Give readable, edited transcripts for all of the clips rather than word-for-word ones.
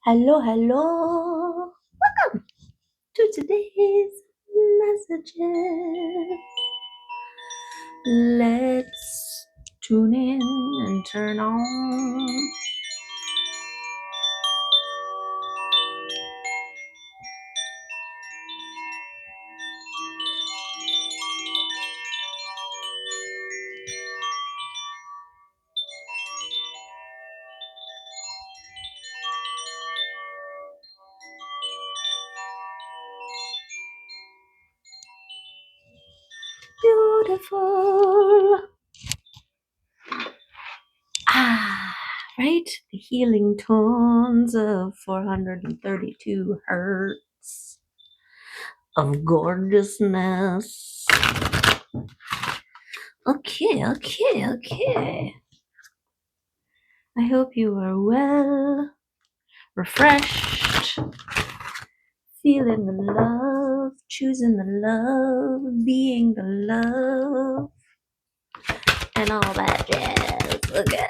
Hello, hello. Welcome to today's messages. Let's tune in and turn on. Beautiful. Right? The healing tones of 432 hertz of gorgeousness. Okay. I hope you are well, refreshed, feeling the love, choosing the love, being the love, and all that jazz. Okay.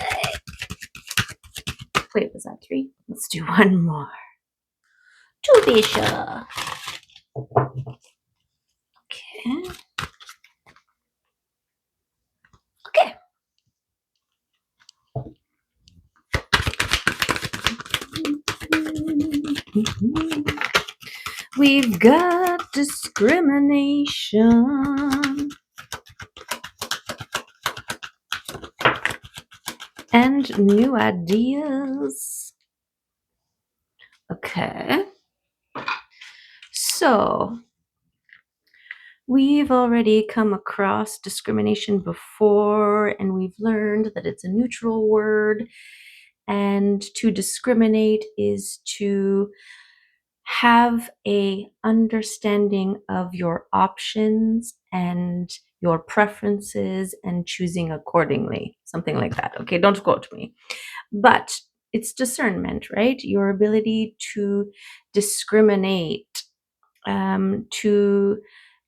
Wait, was that 3? Let's do one more. To be sure. Okay. We've got discrimination and new ideas. Okay. So, we've already come across discrimination before, and we've learned that it's a neutral word. And to discriminate is to have a understanding of your options and your preferences and choosing accordingly, something like that. Okay, don't quote me. But it's discernment, right? Your ability to discriminate, to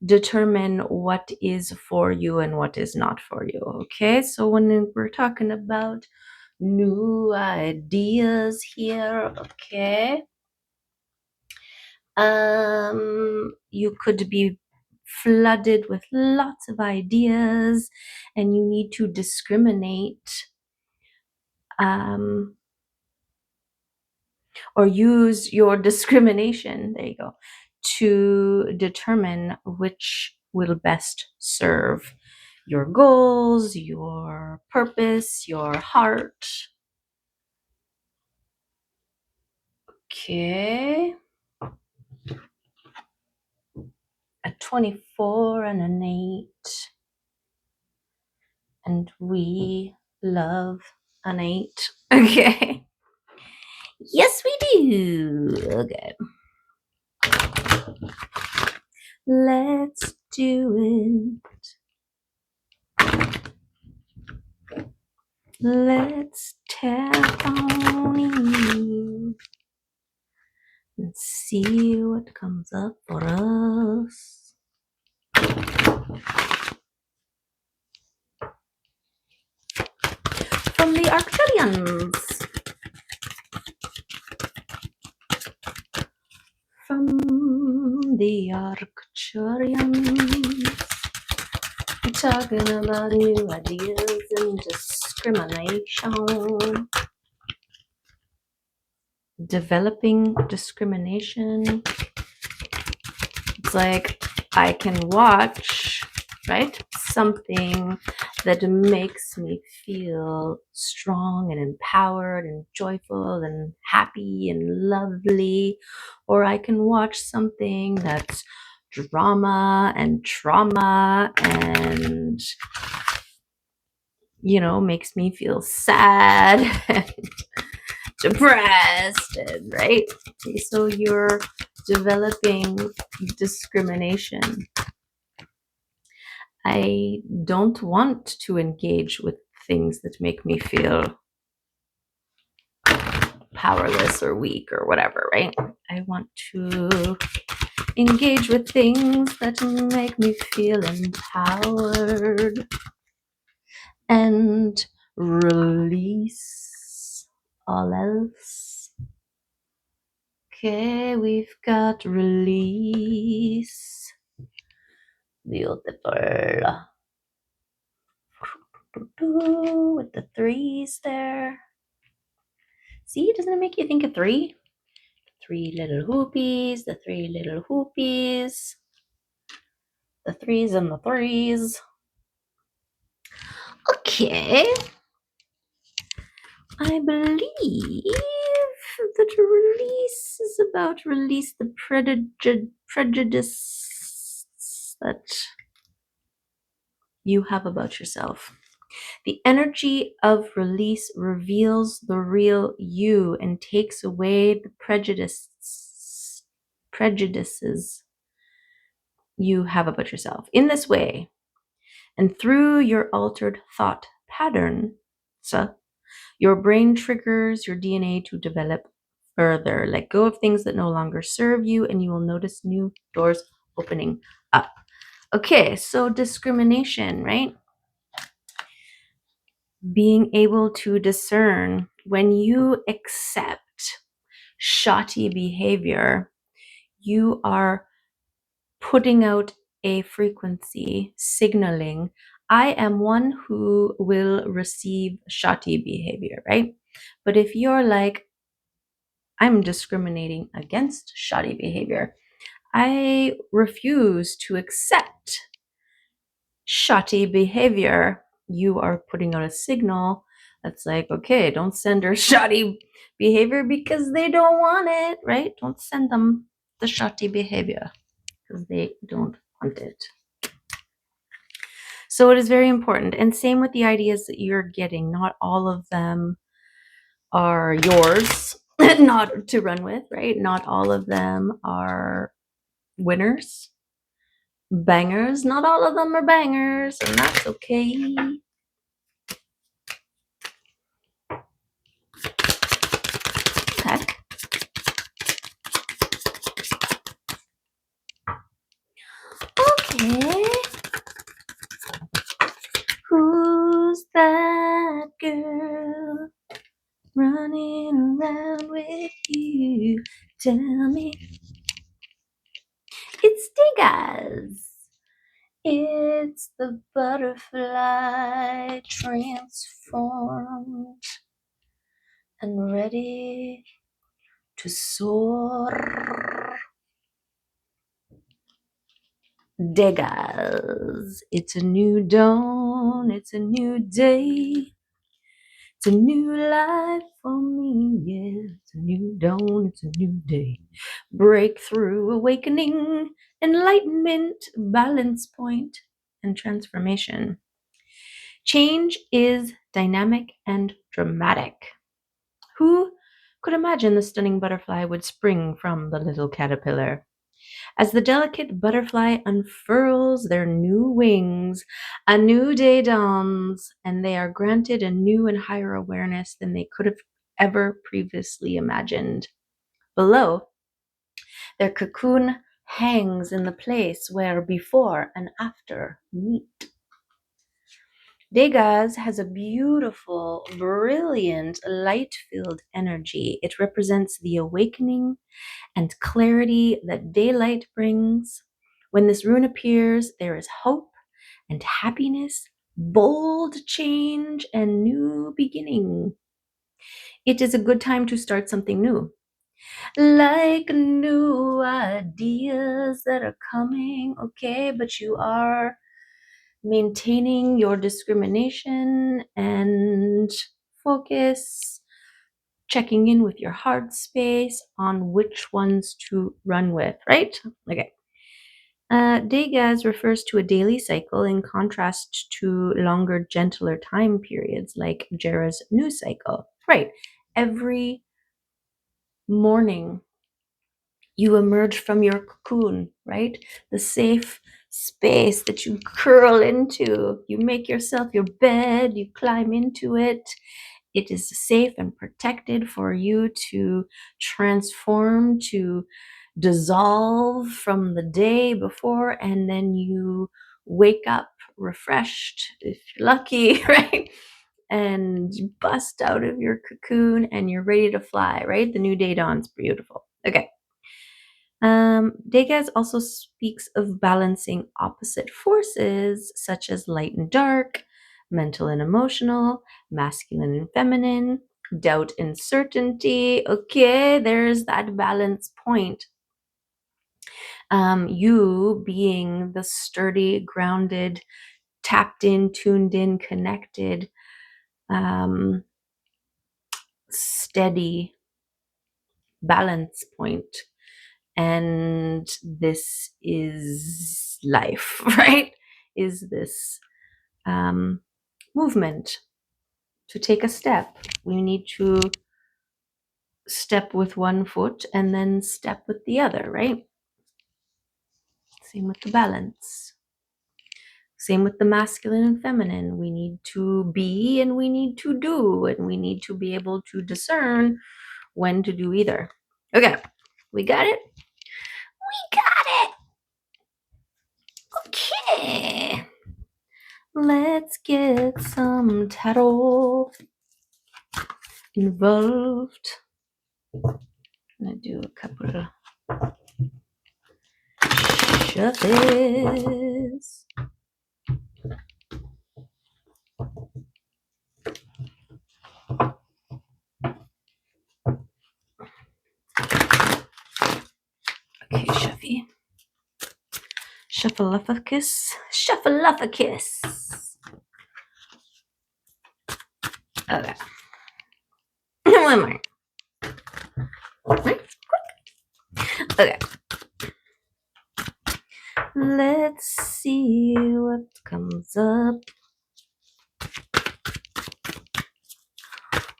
determine what is for you and what is not for you. Okay, so when we're talking about new ideas here, okay, you could be flooded with lots of ideas and you need to discriminate or use your discrimination, there you go, to determine which will best serve your goals, your purpose, your heart. Okay. A 24 and an 8. And we love an 8. Okay. Yes, we do. Okay. Let's do it. Let's tap on you and see what comes up for us. From the Arcturians. From the Arcturians. We're talking about new ideas and discrimination. Developing discrimination. It's like I can watch, right, something that makes me feel strong and empowered and joyful and happy and lovely, or I can watch something that's drama and trauma and, you know, makes me feel sad and depressed, and, right? So you're developing discrimination. I don't want to engage with things that make me feel powerless or weak or whatever, right? I want to engage with things that make me feel empowered and release all else. Okay, we've got release. Beautiful. With the threes there. See, doesn't it make you think of three? Three little hoopies, the three little hoopies, the threes and the threes. Okay. I believe that release is about release the prejudice that you have about yourself. The energy of release reveals the real you and takes away the prejudices you have about yourself. In this way, and through your altered thought pattern, so your brain triggers your DNA to develop further. Let go of things that no longer serve you, and you will notice new doors opening up. Okay, so discrimination, right? Being able to discern when you accept shoddy behavior, you are putting out a frequency signaling, I am one who will receive shoddy behavior, right? But if you're like, I'm discriminating against shoddy behavior, I refuse to accept shoddy behavior, you are putting out a signal that's like, okay, don't send her shoddy behavior because they don't want it, right? Don't send them the shoddy behavior because they don't want it. So it is very important. And same with the ideas that you're getting. Not all of them are yours, not to run with, right? Not all of them are winners, bangers. Not all of them are bangers, and that's okay. Heck. Okay. Who's that girl running around with you? Tell me. It's Dagaz. It's the butterfly transformed and ready to soar. Dagaz. It's a new dawn. It's a new day. It's a new life for me, yeah. It's a new dawn, it's a new day. Breakthrough, awakening, enlightenment, balance point, and transformation. Change is dynamic and dramatic. Who could imagine the stunning butterfly would spring from the little caterpillar? As the delicate butterfly unfurls their new wings, a new day dawns, and they are granted a new and higher awareness than they could have ever previously imagined. Below, their cocoon hangs in the place where before and after meet. Dagaz has a beautiful, brilliant, light-filled energy. It represents the awakening and clarity that daylight brings. When this rune appears, there is hope and happiness, bold change, and new beginning. It is a good time to start something new. Like new ideas that are coming, okay, but you are maintaining your discrimination and focus, checking in with your heart space on which ones to run with, right? Okay. Dagaz refers to a daily cycle in contrast to longer, gentler time periods like Jera's new cycle. Right. Every morning you emerge from your cocoon, right? The safe space that you curl into. You make yourself your bed, you climb into it. It is safe and protected for you to transform, to dissolve from the day before, and then you wake up refreshed, if you're lucky, right? And you bust out of your cocoon and you're ready to fly, right? The new day dawns. Beautiful. Okay. Dagaz also speaks of balancing opposite forces such as light and dark, mental and emotional, masculine and feminine, doubt and certainty. Okay, there's that balance point. You being the sturdy, grounded, tapped in, tuned in, connected, steady balance point. And this is life, right? Is this movement to take a step? We need to step with one foot and then step with the other, right? Same with the balance. Same with the masculine and feminine. We need to be and we need to do, and we need to be able to discern when to do either. Okay, we got it? We got it! Okay. Let's get some tarot involved. I'm gonna do a couple of shuffles. Okay, Shuffy. Shuffleufficus. Shuffleufficus. Okay. One more. Okay. Let's see what comes up.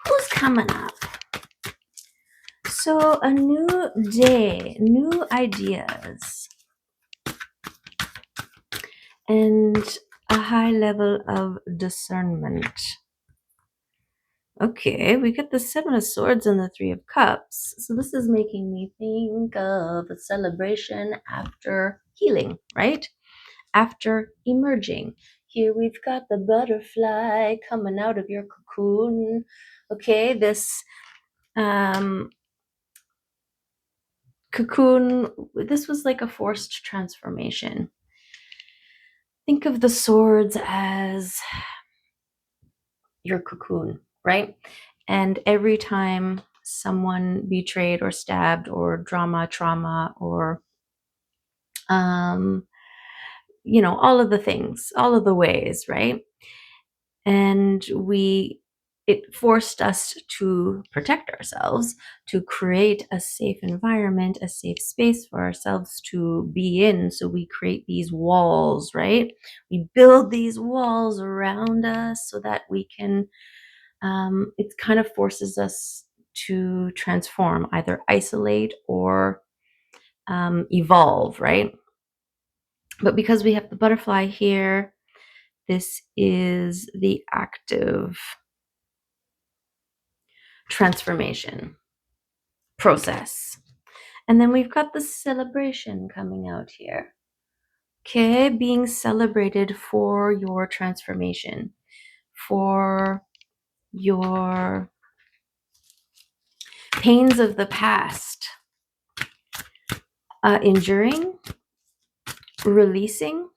Who's coming up? So, a new day, new ideas, and a high level of discernment. Okay, we get the Seven of Swords and the Three of Cups. So this is making me think of a celebration after healing, right? After emerging. Here we've got the butterfly coming out of your cocoon. Okay, this cocoon, this was like a forced transformation. Think of the swords as your cocoon, right? And every time someone betrayed or stabbed or trauma, or, all of the things, all of the ways, right? And it forced us to protect ourselves, to create a safe environment, a safe space for ourselves to be in. So we create these walls, right? We build these walls around us so that we can, it kind of forces us to transform, either isolate or evolve, right? But because we have the butterfly here, this is the active transformation process. And then we've got the celebration coming out here. Okay, being celebrated for your transformation, for your pains of the past, enduring, releasing,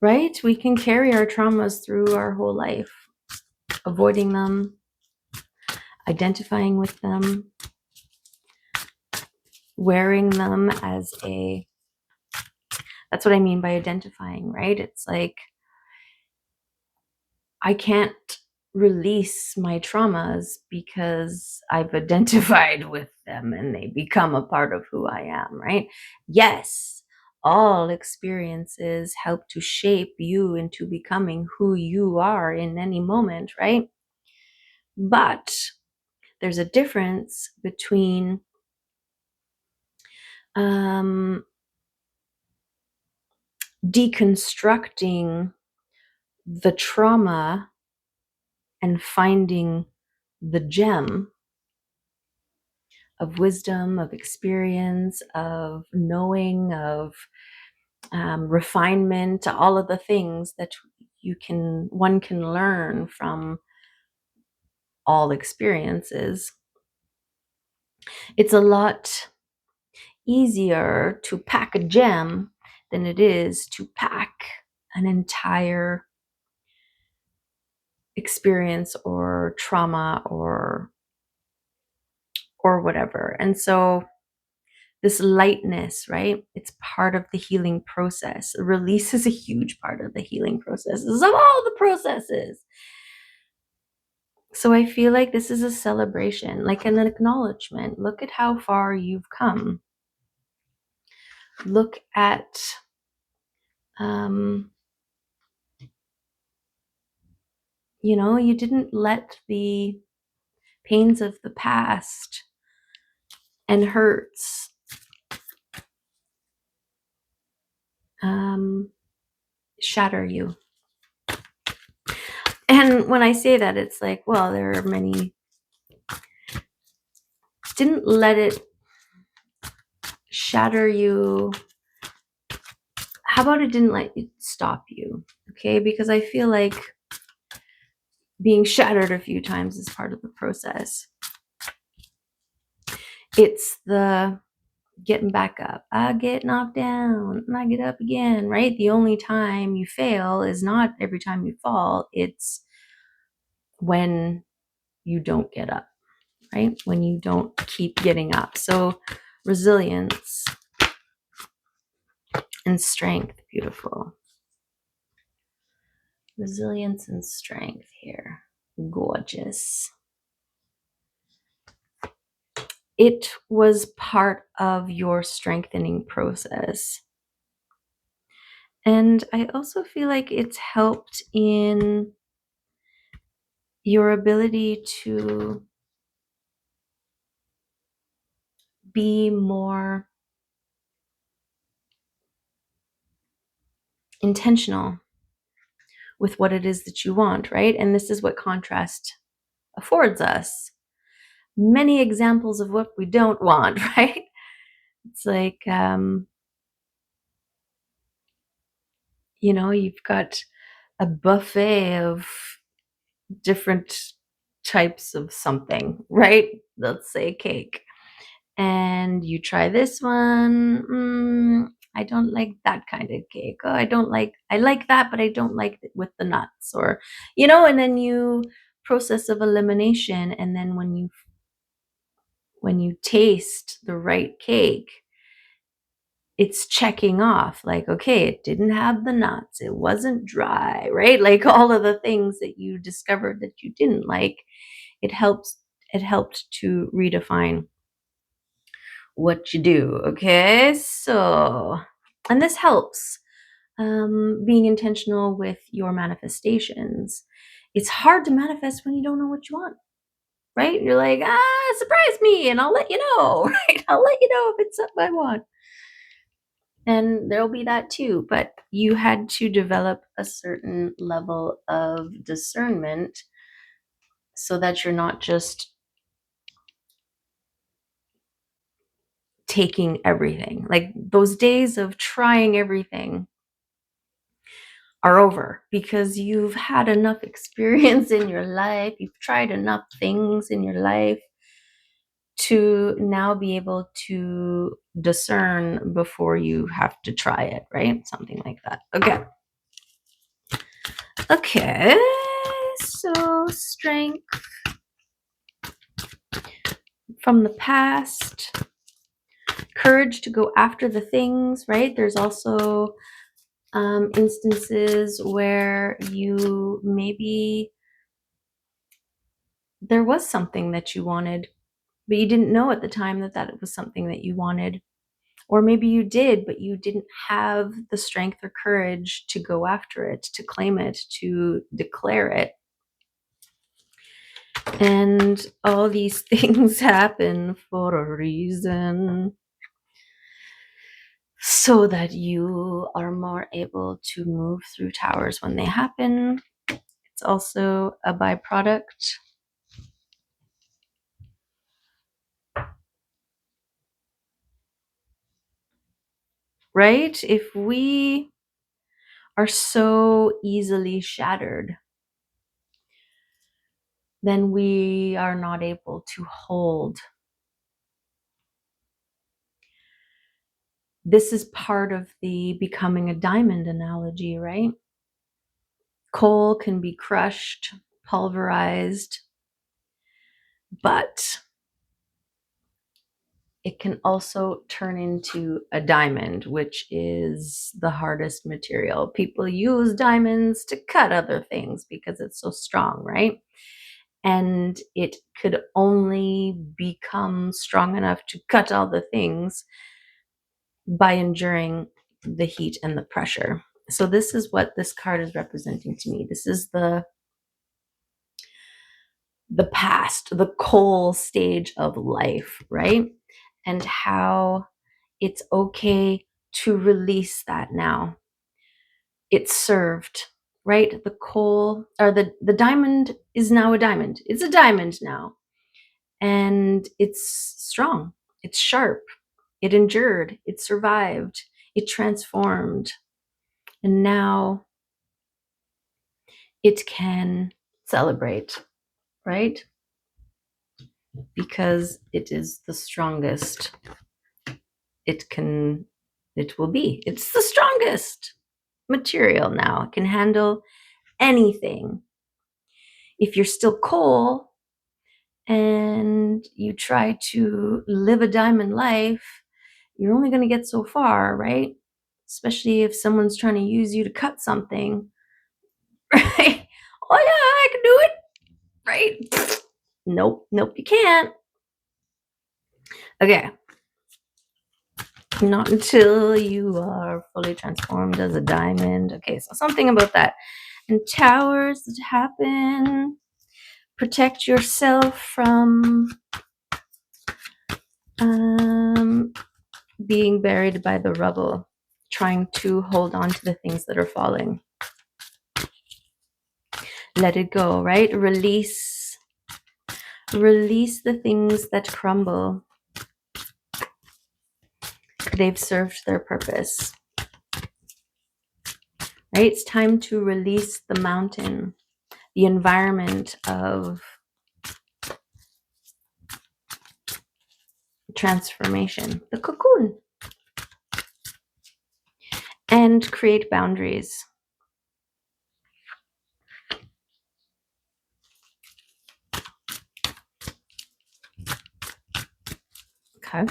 right? We can carry our traumas through our whole life, avoiding them, identifying with them, wearing them as that's what I mean by identifying, right? It's like, I can't release my traumas because I've identified with them and they become a part of who I am, right? Yes, all experiences help to shape you into becoming who you are in any moment, right? But there's a difference between deconstructing the trauma and finding the gem of wisdom, of experience, of knowing, of refinement, all of the things that one can learn from all experiences. It's a lot easier to pack a gem than it is to pack an entire experience or trauma or whatever. And so this lightness, right? It's part of the healing process. Release is a huge part of the healing processes of all the processes. So I feel like this is a celebration, like an acknowledgement. Look at how far you've come. Look at you didn't let the pains of the past and hurts shatter you. And when I say that, it's like, well, there are many. Didn't let it shatter you. How about it didn't let it stop you? Okay, because I feel like being shattered a few times is part of the process. It's the getting back up. I get knocked down and I get up again, right? The only time you fail is not every time you fall. It's when you don't get up, right? When you don't keep getting up. So resilience and strength, beautiful. Resilience and strength here. Gorgeous. It was part of your strengthening process. And I also feel like it's helped in your ability to be more intentional with what it is that you want, right? And this is what contrast affords us. Many examples of what we don't want, right? It's like, you've got a buffet of different types of something, right? Let's say cake. And you try this one. I don't like that kind of cake. Oh, I like that, but I don't like it with the nuts, or, and then you process of elimination. And then when you taste the right cake, it's checking off like, okay, it didn't have the nuts. It wasn't dry, right? Like all of the things that you discovered that you didn't like, it helped to redefine what you do. Okay. So, and this helps being intentional with your manifestations. It's hard to manifest when you don't know what you want, right? You're like, surprise me and I'll let you know, right? I'll let you know if it's something I want. And there'll be that too. But you had to develop a certain level of discernment so that you're not just taking everything. Like those days of trying everything are over because you've had enough experience in your life. You've tried enough things in your life to now be able to discern before you have to try it, right? Something like that. Okay. So strength from the past, courage to go after the things, right? There's also instances where you maybe there was something that you wanted, but you didn't know at the time that it was something that you wanted. Or maybe you did, but you didn't have the strength or courage to go after it, to claim it, to declare it. And all these things happen for a reason, so that you are more able to move through towers when they happen. It's also a byproduct. Right? If we are so easily shattered, then we are not able to hold This is part of the becoming a diamond analogy, right? Coal can be crushed, pulverized, but it can also turn into a diamond, which is the hardest material. People use diamonds to cut other things because it's so strong, right? And it could only become strong enough to cut all the things by enduring the heat and the pressure. So this is what this card is representing to me. This is the past, the coal stage of life, right? And how it's okay to release that now. It's served, right? The coal or the diamond is now a diamond. It's a diamond now. And it's strong. It's sharp. It endured. It survived. It transformed. And now it can celebrate, right? Because it is the strongest it will be. It's the strongest material now. It can handle anything. If you're still coal and you try to live a diamond life, you're only going to get so far, right? Especially if someone's trying to use you to cut something, right? Oh, yeah, I can do it, right? Nope, you can't. Okay. Not until you are fully transformed as a diamond. Okay, so something about that. And towers that happen. Protect yourself from being buried by the rubble, trying to hold on to the things that are falling. Let it go, right? Release the things that crumble. They've served their purpose. Right? It's time to release the mountain, the environment of transformation, the cocoon, and create boundaries. Okay.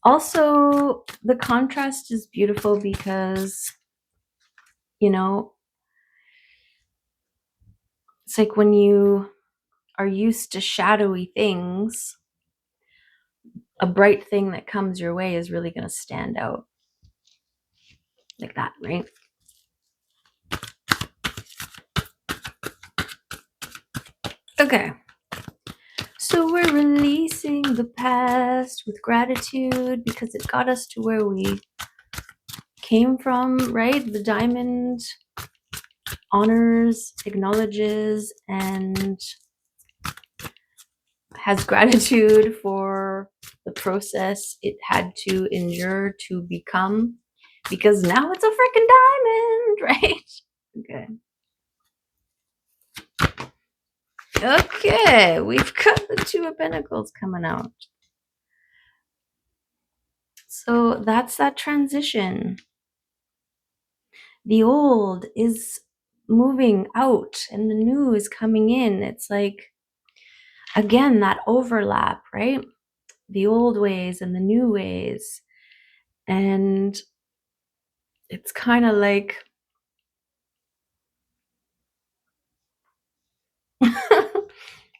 Also, the contrast is beautiful because, you know, it's like when you are used to shadowy things, a bright thing that comes your way is really going to stand out. Like that, right? Okay. So we're releasing the past with gratitude because it got us to where we came from, right? The diamond honors, acknowledges, and has gratitude for the process it had to endure to become, because now it's a freaking diamond, right? Okay, we've got the Two of Pentacles coming out. So that's that transition. The old is moving out and the new is coming in. It's like, again, that overlap, right? The old ways and the new ways. And it's kind of like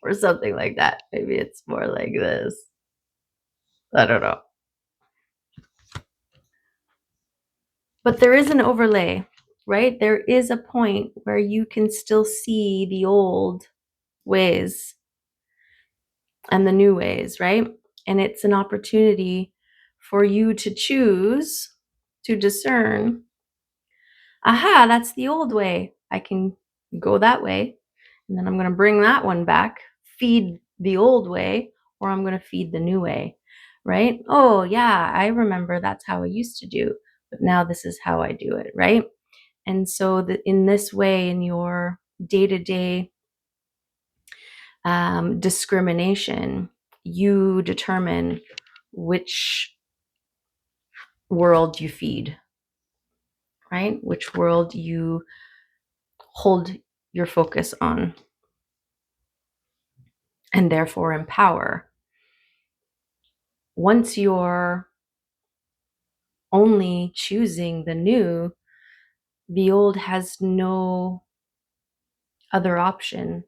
or something like that. Maybe it's more like this. I don't know. But there is an overlay, right? There is a point where you can still see the old ways and the new ways, right? And it's an opportunity for you to choose to discern, aha, that's the old way. I can go that way. And then I'm going to bring that one back, feed the old way, or I'm going to feed the new way, right? Oh, yeah, I remember that's how I used to do, but now this is how I do it, right? And so in this way, in your day-to-day Discrimination. You determine which world you feed, right? Which world you hold your focus on and therefore empower. Once you're only choosing the new, the old has no other option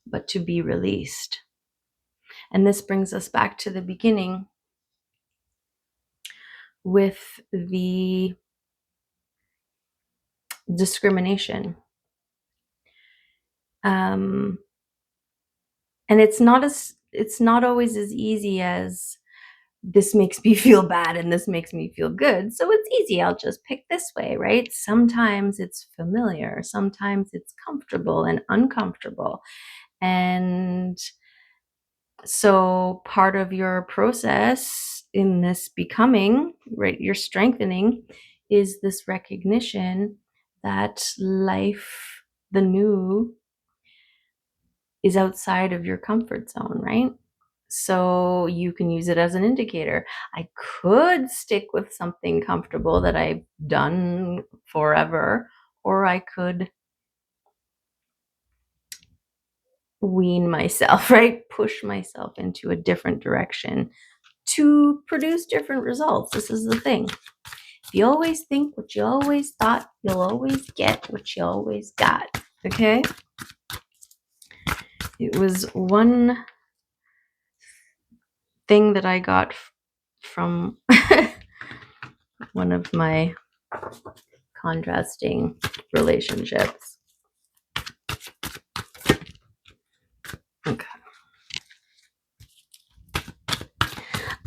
but to be released. And this brings us back to the beginning with the discrimination. And it's not always as easy as this makes me feel bad and this makes me feel good. So it's easy. I'll just pick this way, right? Sometimes it's familiar. Sometimes it's comfortable and uncomfortable. And so part of your process in this becoming, right, your strengthening, is this recognition that life, the new, is outside of your comfort zone, right? So you can use it as an indicator. I could stick with something comfortable that I've done forever, or I could wean myself, right? Push myself into a different direction to produce different results. This is the thing. If you always think what you always thought, you'll always get what you always got. Okay? It was one thing that I got from one of my contrasting relationships.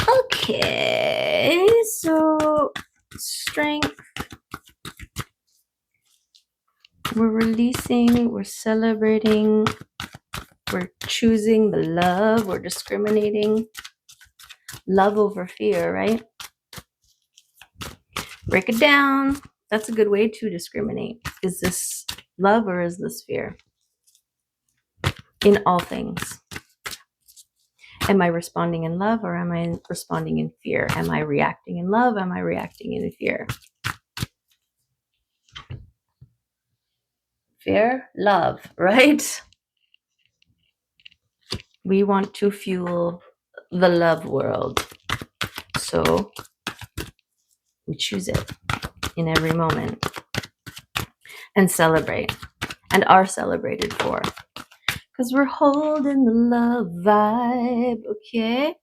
Okay, so strength. We're releasing, we're celebrating, we're choosing the love, we're discriminating. Love over fear, right? Break it down. That's a good way to discriminate. Is this love or is this fear? In all things. Am I responding in love or am I responding in fear? Am I reacting in love? Am I reacting in fear? Fear, love, right? We want to fuel the love world. So we choose it in every moment and celebrate and are celebrated for. Because we're holding the love vibe, okay?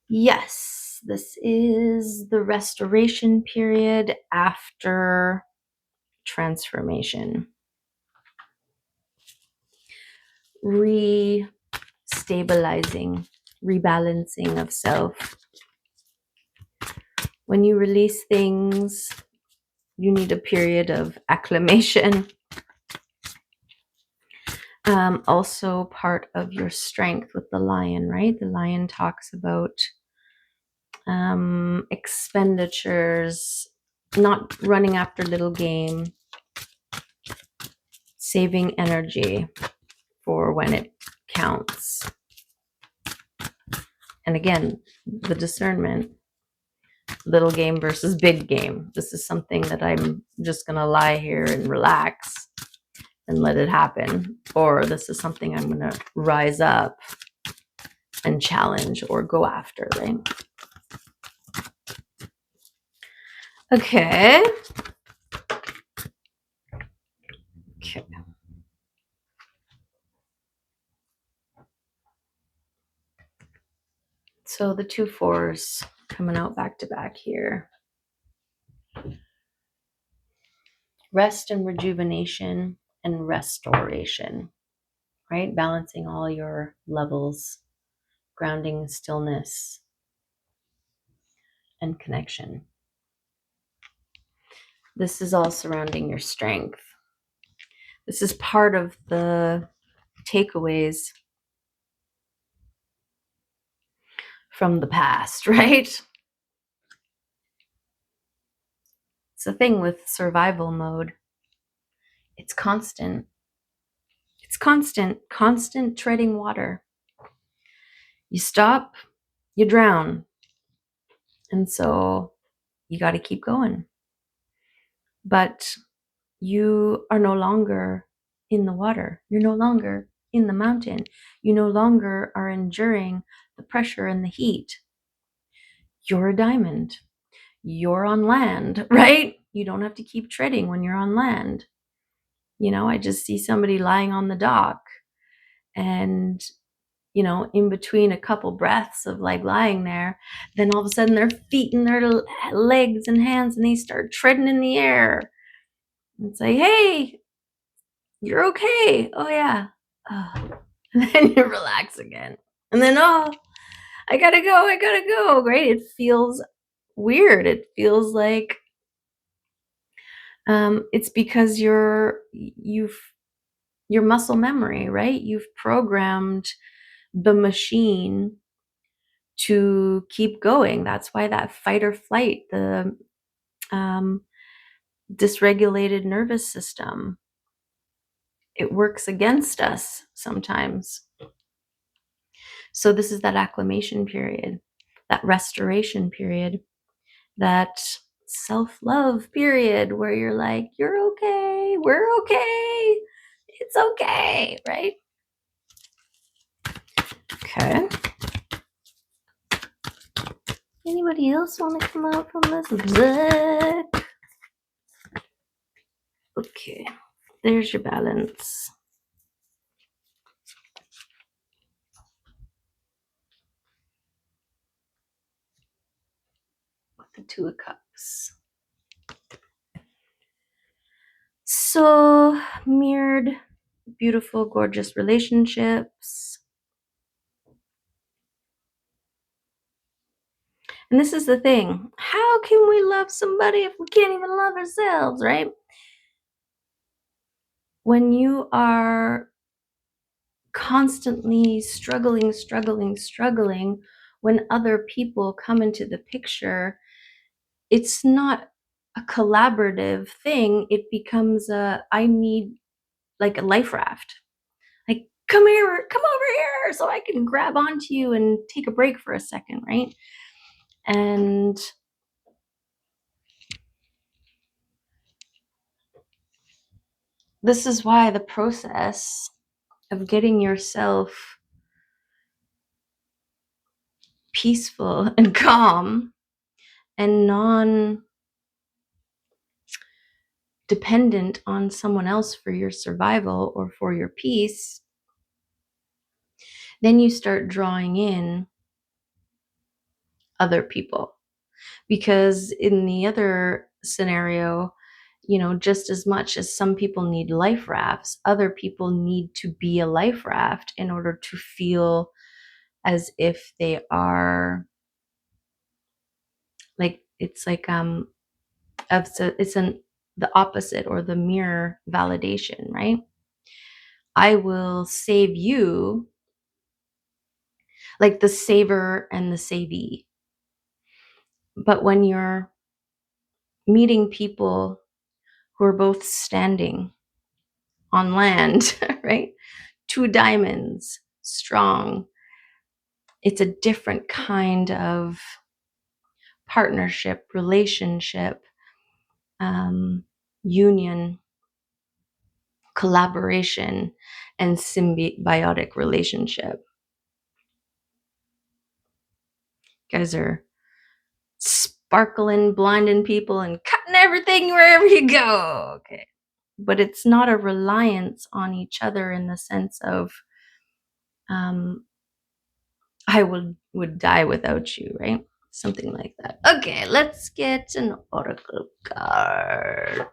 Yes, this is the restoration period after transformation. Re-stabilizing, rebalancing of self. When you release things, you need a period of acclimation. Also part of your strength with the lion, right? The lion talks about expenditures, not running after little game, saving energy for when it counts. And again, the discernment, little game versus big game. This is something that I'm just going to lie here and relax and let it happen. Or this is something I'm going to rise up and challenge or go after, right? Okay. Okay. So the 2 4s coming out back to back here. Rest and rejuvenation and restoration, right? Balancing all your levels, grounding, stillness, and connection. This is all surrounding your strength. This is part of the takeaways from the past, right? It's the thing with survival mode. It's constant. It's constant treading water. You stop, you drown. And so you got to keep going. But you are no longer in the water. You're no longer in the mountain. You no longer are enduring the pressure and the heat. You're a diamond. You're on land, right? You don't have to keep treading when you're on land. You know, I just see somebody lying on the dock and, you know, in between a couple breaths of like lying there, then all of a sudden their feet and their legs and hands, and they start treading in the air and say, hey, you're okay. Oh, yeah. Oh. And then you relax again. And then, oh, I gotta go, right? It feels weird. It feels like it's because your muscle memory, right? You've programmed the machine to keep going. That's why that fight or flight, the dysregulated nervous system, it works against us sometimes. So this is that acclimation period, that restoration period, that self-love period where you're like, you're okay, we're okay, it's okay, right? Okay. Anybody else want to come out from this book? Okay, there's your balance. With the Two of Cups. So, mirrored, beautiful, gorgeous relationships. And this is the thing. How can we love somebody if we can't even love ourselves, right? When you are constantly struggling, when other people come into the picture, it's not a collaborative thing. It becomes I need like a life raft. Like, come here, come over here so I can grab onto you and take a break for a second, right? And this is why the process of getting yourself peaceful and calm and non-dependent on someone else for your survival or for your peace, then you start drawing in other people. Because in the other scenario, you know, just as much as some people need life rafts, other people need to be a life raft in order to feel as if they are like, it's like the opposite or the mirror validation, right? I will save you, like the saver and the savee. But when you're meeting people who are both standing on land, right? Two diamonds, strong. It's a different kind of partnership, relationship, union, collaboration, and symbiotic relationship. You guys are sparkling, blinding people and cutting everything wherever you go. Okay. But it's not a reliance on each other in the sense of I would die without you, right? Something like that. Okay, let's get an oracle card.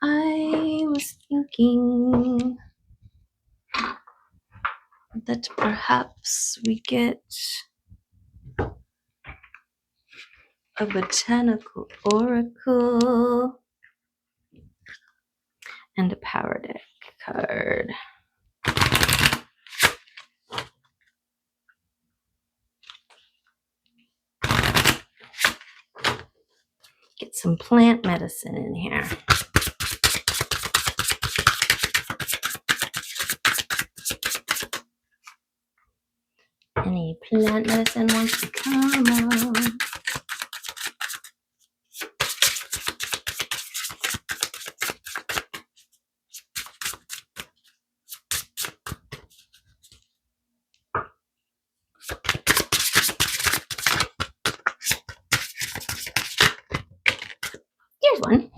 I was thinking that perhaps we get a botanical oracle and a power deck card. Get some plant medicine in here. Plant medicine wants to come out. Here's one.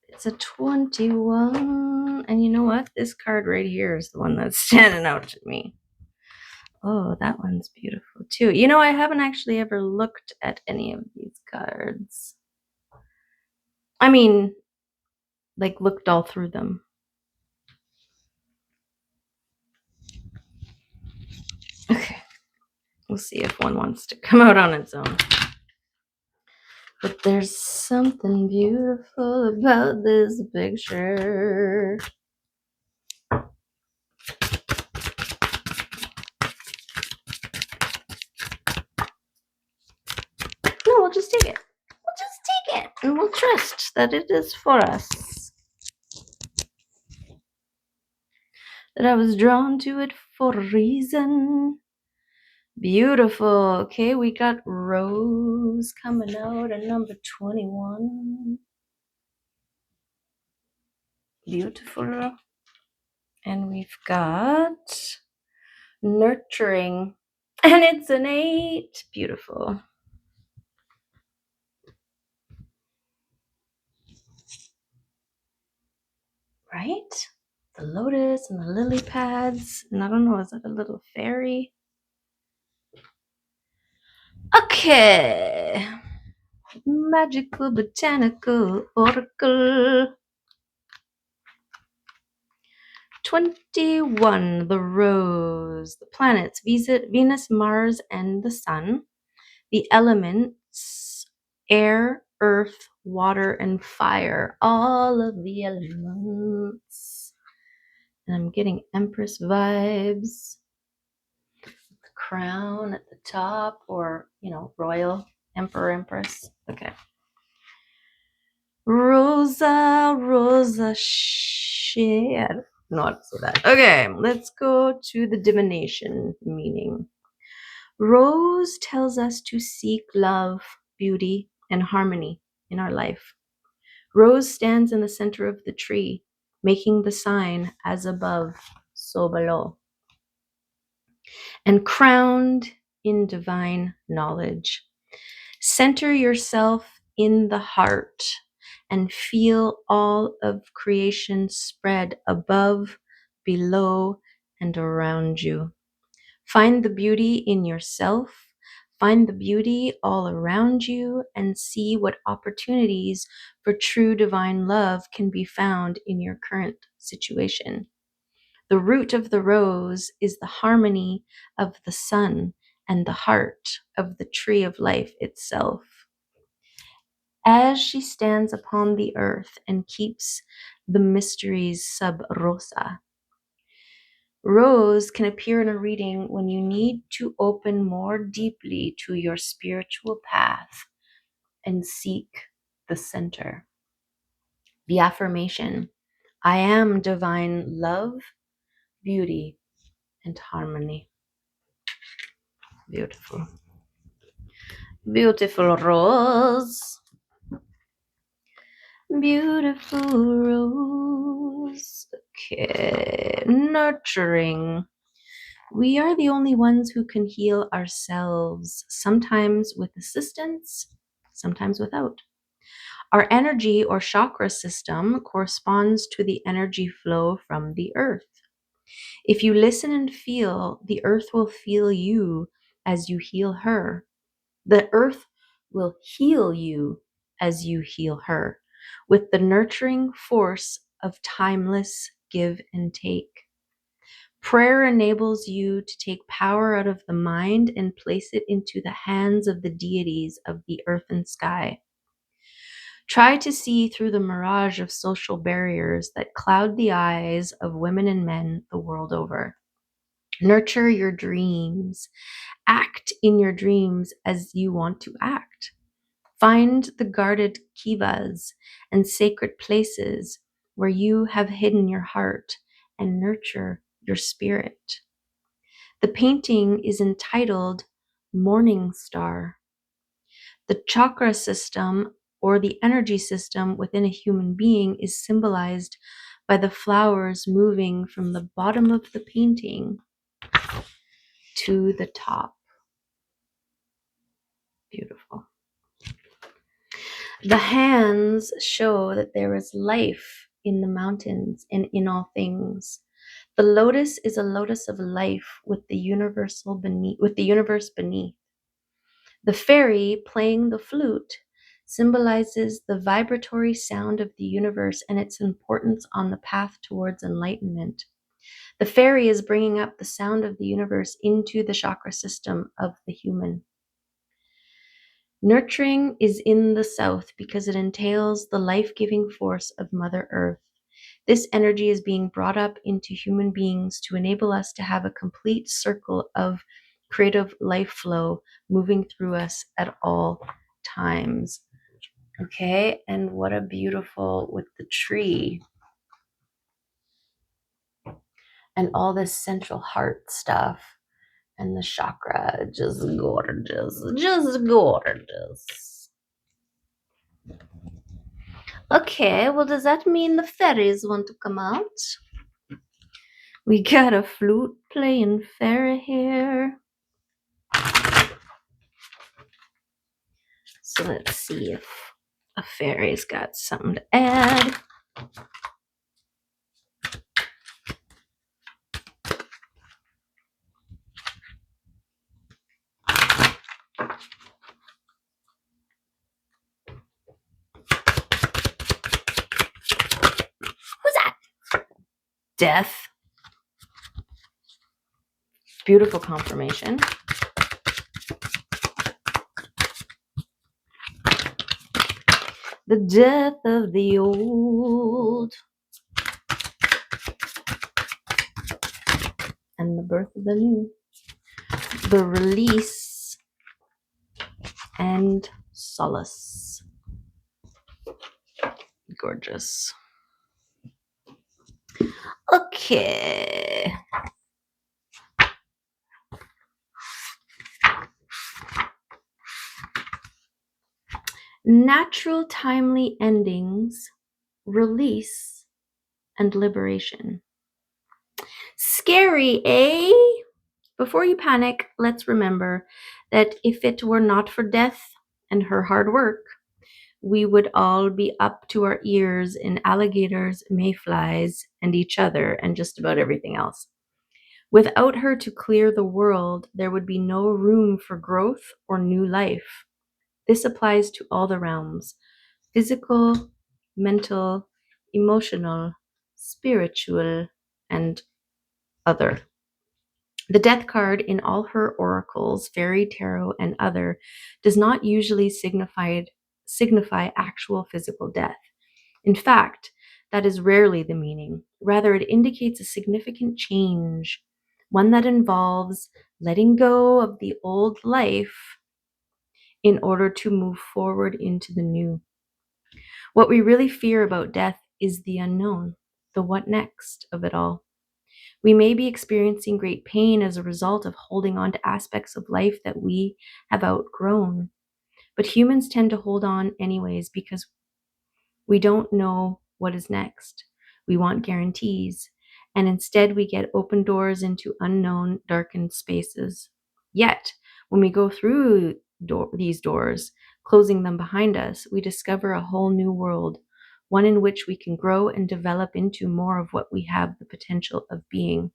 It's a 21. And you know what? This card right here is the one that's standing out to me. Oh, that one's beautiful too. You know, I haven't actually ever looked at any of these cards. I mean, like looked all through them. Okay. We'll see if one wants to come out on its own. But there's something beautiful about this picture. No, we'll just take it. We'll just take it. And we'll trust that it is for us. That I was drawn to it for a reason. Beautiful. Okay, we got Rose coming out at number 21. Beautiful. And we've got Nurturing. And it's an 8. Beautiful. Right? The lotus and the lily pads. And I don't know, is that a little fairy? Okay. Magical botanical oracle. 21. The rose. The planets Venus, Mars, and the sun. The elements air, earth, water, and fire. All of the elements. And I'm getting Empress vibes. The crown at the top, or, you know, royal emperor, empress. Okay. Rosa shit. I don't know how to say that. Okay, let's go to the divination meaning. Rose tells us to seek love, beauty, and harmony in our life. Rose stands in the center of the tree, making the sign as above, so below, and crowned in divine knowledge. Center yourself in the heart and feel all of creation spread above, below, and around you. Find the beauty in yourself, find the beauty all around you, and see what opportunities for true divine love can be found in your current situation. The root of the rose is the harmony of the sun and the heart of the tree of life itself. As she stands upon the earth and keeps the mysteries sub rosa, Rose can appear in a reading when you need to open more deeply to your spiritual path and seek the center. The affirmation, I am divine love, beauty, and harmony. Beautiful. Beautiful rose. Beautiful rose. Okay. Nurturing. We are the only ones who can heal ourselves, sometimes with assistance, sometimes without. Our energy or chakra system corresponds to the energy flow from the earth. If you listen and feel, the earth will feel you as you heal her. The earth will heal you as you heal her, with the nurturing force of timeless give and take. Prayer enables you to take power out of the mind and place it into the hands of the deities of the earth and sky. Try to see through the mirage of social barriers that cloud the eyes of women and men the world over. Nurture your dreams. Act in your dreams as you want to act. Find the guarded kivas and sacred places where you have hidden your heart and nurture your spirit. The painting is entitled Morning Star. The chakra system, or the energy system within a human being, is symbolized by the flowers moving from the bottom of the painting to the top. Beautiful. The hands show that there is life in the mountains and in all things. The lotus is a lotus of life with the universe beneath. The fairy playing the flute symbolizes the vibratory sound of the universe and its importance on the path towards enlightenment. The fairy is bringing up the sound of the universe into the chakra system of the human. Nurturing is in the south because it entails the life-giving force of Mother Earth. This energy is being brought up into human beings to enable us to have a complete circle of creative life flow moving through us at all times. Okay, and what a beautiful with the tree and all this central heart stuff and the chakra. Just gorgeous, just gorgeous. Okay, well, does that mean the fairies want to come out? We got a flute playing fairy here. So let's see if a fairy's got something to add. Who's that? Death. Beautiful confirmation. The death of the old and the birth of the new. The release and solace. Gorgeous. Okay. Natural timely endings, release, and liberation. Scary, eh? Before you panic, let's remember that if it were not for death and her hard work, we would all be up to our ears in alligators, mayflies, and each other, and just about everything else. Without her to clear the world, there would be no room for growth or new life. This applies to all the realms: physical, mental, emotional, spiritual, and other. The death card in all her oracles, fairy, tarot, and other, does not usually signify actual physical death. In fact, that is rarely the meaning. Rather, it indicates a significant change, one that involves letting go of the old life in order to move forward into the new. What we really fear about death is the unknown, the what next of it all. We may be experiencing great pain as a result of holding on to aspects of life that we have outgrown. But humans tend to hold on anyways because we don't know what is next. We want guarantees, and instead we get open doors into unknown, darkened spaces. Yet, when we go through these doors, closing them behind us, we discover a whole new world, one in which we can grow and develop into more of what we have the potential of being.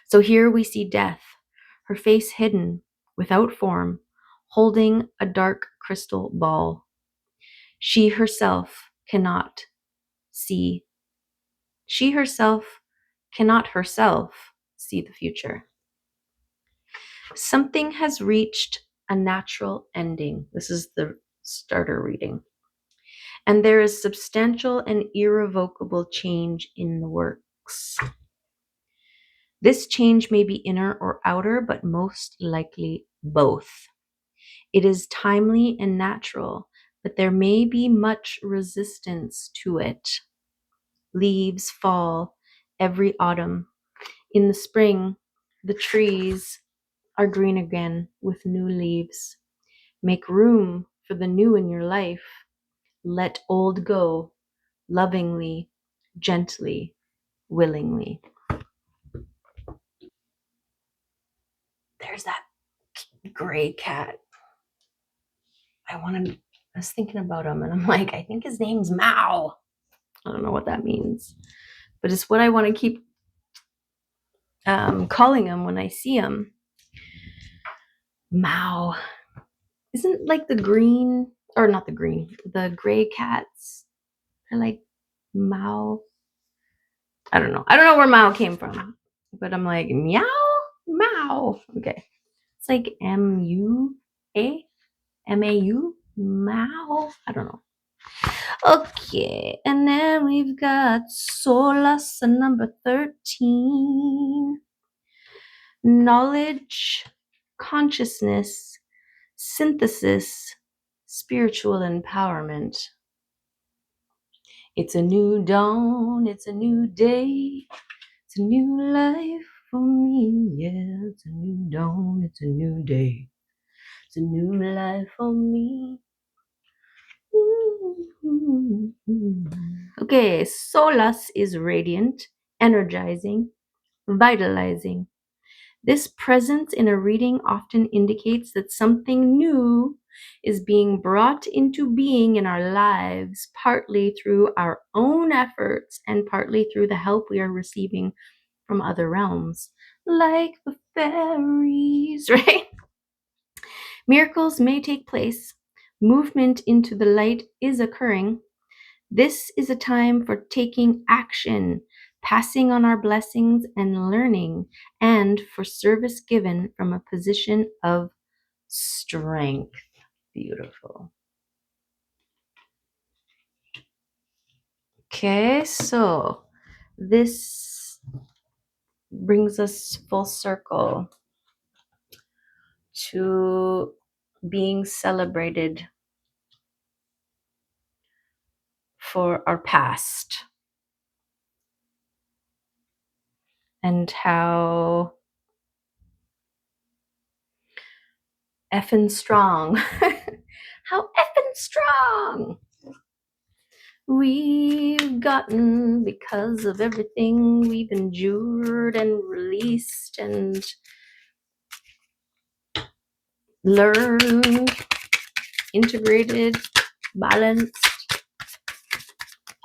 So here we see death, her face hidden, without form, holding a dark crystal ball. She herself cannot see. She herself cannot herself see the future. Something has reached a natural ending. This is the starter reading. And there is substantial and irrevocable change in the works. This change may be inner or outer, but most likely both. It is timely and natural, but there may be much resistance to it. Leaves fall every autumn. In the spring, The trees are green again with new leaves. Make room for the new in your life. Let old go, lovingly, gently, willingly. There's that gray cat. I was thinking about him and I'm like, I think his name's Mao. I don't know what that means, but it's what I want to keep calling him when I see him. Mao. Isn't like the green, or not the green, the gray cats are like Mao. I don't know. I don't know where Mao came from, but I'm like, meow, Mao. Okay. It's like M-U-A, M-A-U, Mao. I don't know. Okay. And then we've got Solas, number 13. Knowledge, consciousness, synthesis, spiritual empowerment. It's a new dawn, it's a new day, it's a new life for me. Yeah, it's a new dawn, it's a new day, it's a new life for me. Okay, Solas is radiant, energizing, vitalizing. This presence in a reading often indicates that something new is being brought into being in our lives, partly through our own efforts and partly through the help we are receiving from other realms, like the fairies, right? Miracles may take place. Movement into the light is occurring. This is a time for taking action, passing on our blessings and learning, and for service given from a position of strength. Beautiful. Okay, so this brings us full circle to being celebrated for our past and how effing strong, how effing strong we've gotten because of everything we've endured and released and learned, integrated, balanced,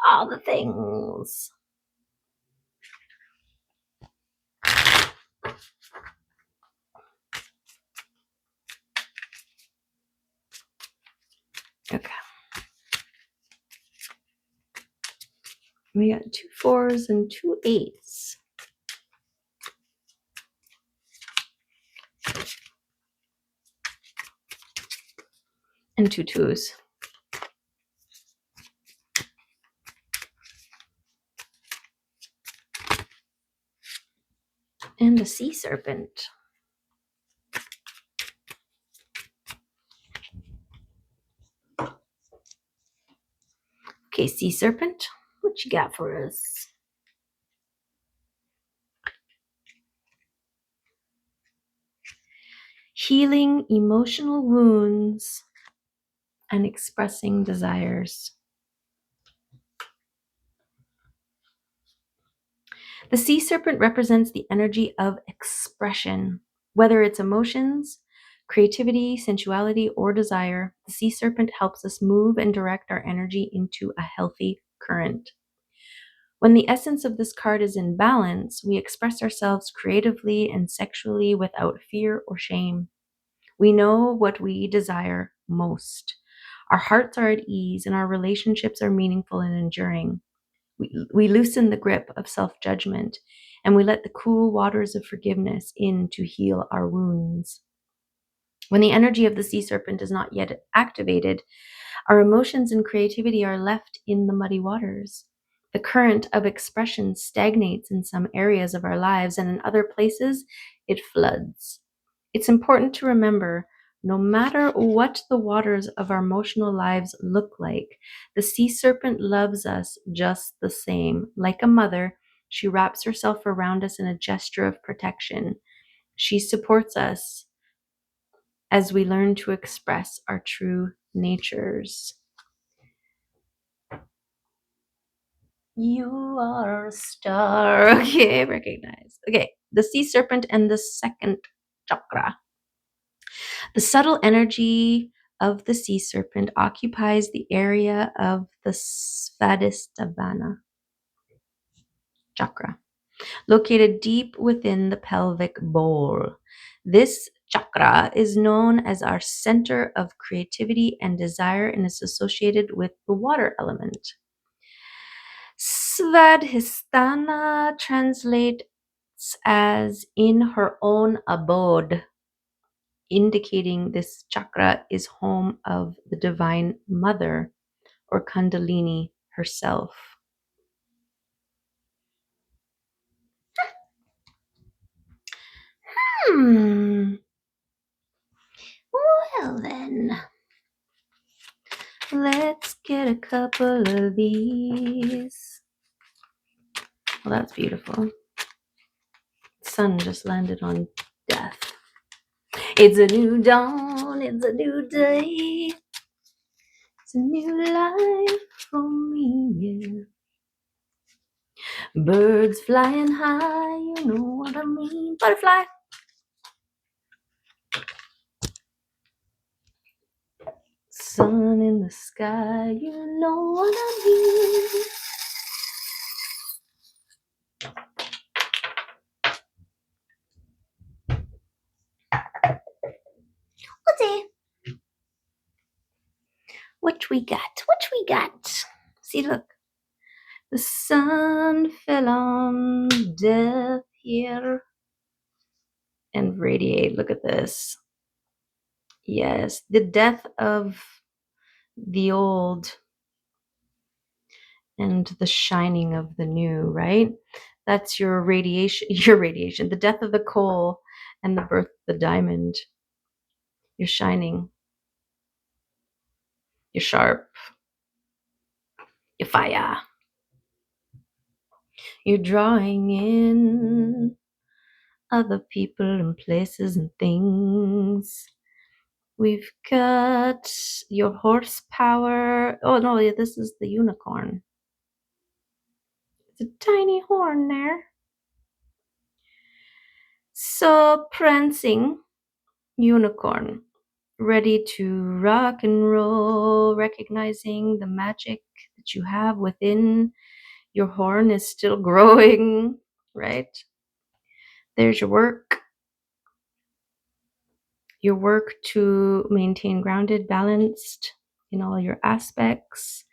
all the things. Okay. We got 2 4s and 2 8s. And 2 2s. And a sea serpent. Okay, sea serpent, what you got for us? Healing emotional wounds and expressing desires. The sea serpent represents the energy of expression. Whether it's emotions, creativity, sensuality, or desire, the sea serpent helps us move and direct our energy into a healthy current. When the essence of this card is in balance, we express ourselves creatively and sexually without fear or shame. We know what we desire most. Our hearts are at ease and our relationships are meaningful and enduring. We loosen the grip of self-judgment and we let the cool waters of forgiveness in to heal our wounds. When the energy of the sea serpent is not yet activated, our emotions and creativity are left in the muddy waters. The current of expression stagnates in some areas of our lives, and in other places, it floods. It's important to remember, no matter what the waters of our emotional lives look like, the sea serpent loves us just the same. Like a mother, she wraps herself around us in a gesture of protection. She supports us as we learn to express our true natures. You are a star. Okay, recognize. Okay, the sea serpent and the second chakra. The subtle energy of the sea serpent occupies the area of the Svadhisthana chakra, located deep within the pelvic bowl. This chakra is known as our center of creativity and desire and is associated with the water element. Svadhisthana translates as in her own abode, indicating this chakra is home of the divine mother or Kundalini herself. Well then, let's get a couple of these. Well, that's beautiful. Sun just landed on death. It's a new dawn, it's a new day. It's a new life for me, yeah. Birds flying high, you know what I mean. Butterfly. Sun in the sky, you know what I mean. What's it? What we got? What we got? See, look. The sun fell on death here and radiate. Look at this. Yes, the death of the old and the shining of the new, right? That's your radiation, the death of the coal and the birth of the diamond. You're shining. You're sharp. You're fire. You're drawing in other people and places and things. We've got your horsepower. Oh no, this is the unicorn. It's a tiny horn there. So prancing unicorn, ready to rock and roll, recognizing the magic that you have within your horn is still growing, right? There's your work. Your work to maintain grounded, balanced in all your aspects.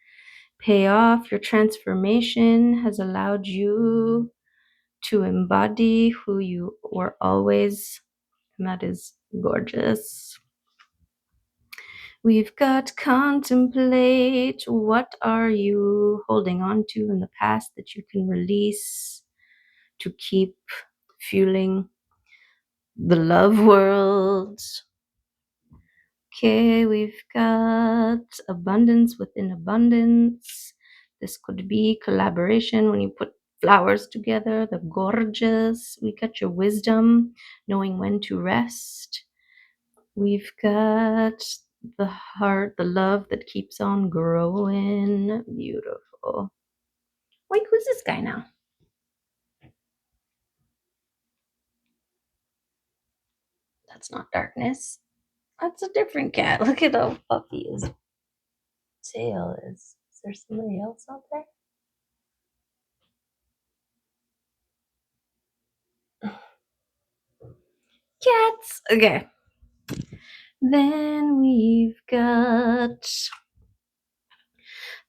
Pay off. Your transformation has allowed you to embody who you were always, and that is gorgeous. We've got contemplate. What are you holding on to in the past that you can release to keep fueling the love world? Okay, we've got abundance within abundance. This could be collaboration when you put flowers together, the gorgeous. We got your wisdom, knowing when to rest. We've got the heart, the love that keeps on growing. Beautiful. Wait, who's this guy now? That's not darkness. That's a different cat. Look at how puffy his tail is. Is there somebody else out there? Cats. Okay. Then we've got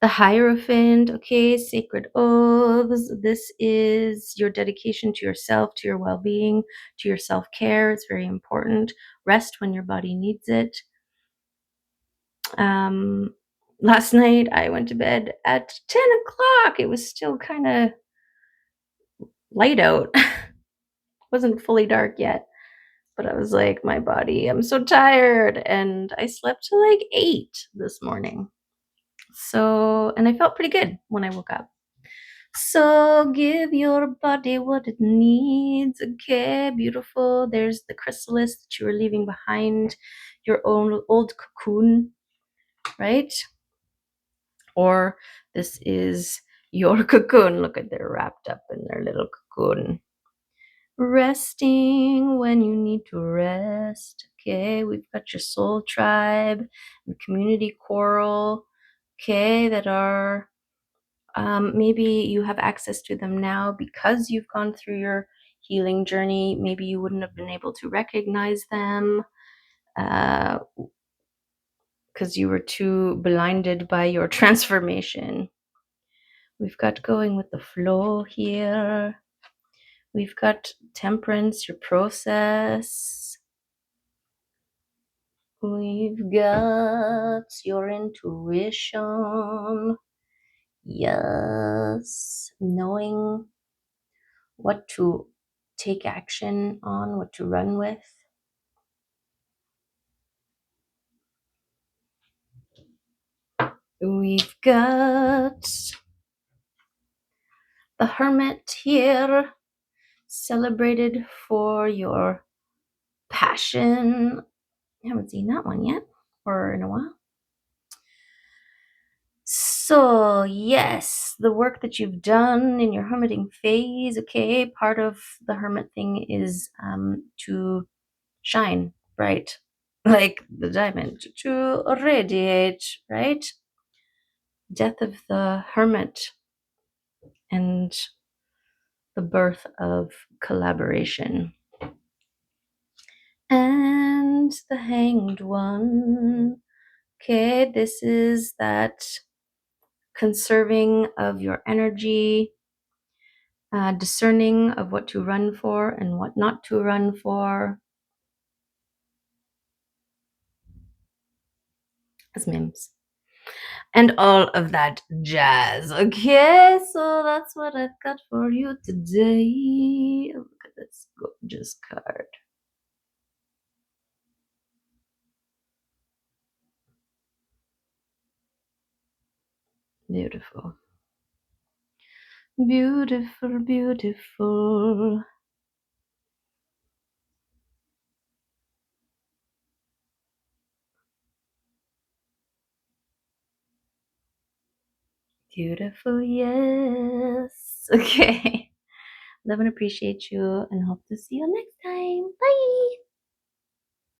the Hierophant. Okay, sacred oaths. This is your dedication to yourself, to your well-being, to your self-care. It's very important. Rest when your body needs it. Last night I went to bed at 10 o'clock. It was still kind of light out. Wasn't fully dark yet. But I was like, my body, I'm so tired. And I slept till like 8 this morning. So, and I felt pretty good when I woke up. So give your body what it needs. Okay, beautiful. There's the chrysalis that you were leaving behind, your own old cocoon, right? Or this is your cocoon. Look at, they're wrapped up in their little cocoon. Resting when you need to rest. Okay, we've got your soul tribe and community coral. Okay, that are maybe you have access to them now because you've gone through your healing journey. Maybe you wouldn't have been able to recognize them because you were too blinded by your transformation. We've got going with the flow here. We've got temperance, your process. We've got your intuition. Yes, knowing what to take action on, what to run with. We've got the Hermit here, celebrated for your passion. I haven't seen that one yet, or in a while. So, yes, the work that you've done in your hermiting phase, okay, part of the hermit thing is to shine bright, like the diamond, to radiate, right? Death of the hermit and the birth of collaboration. And the Hanged One. Okay, this is that conserving of your energy, discerning of what to run for and what not to run for. As mims. And all of that jazz. Okay, so that's what I've got for you today. Look at this gorgeous card. Beautiful. Beautiful, beautiful. Beautiful, yes. Okay. Love and appreciate you and hope to see you next time. Bye.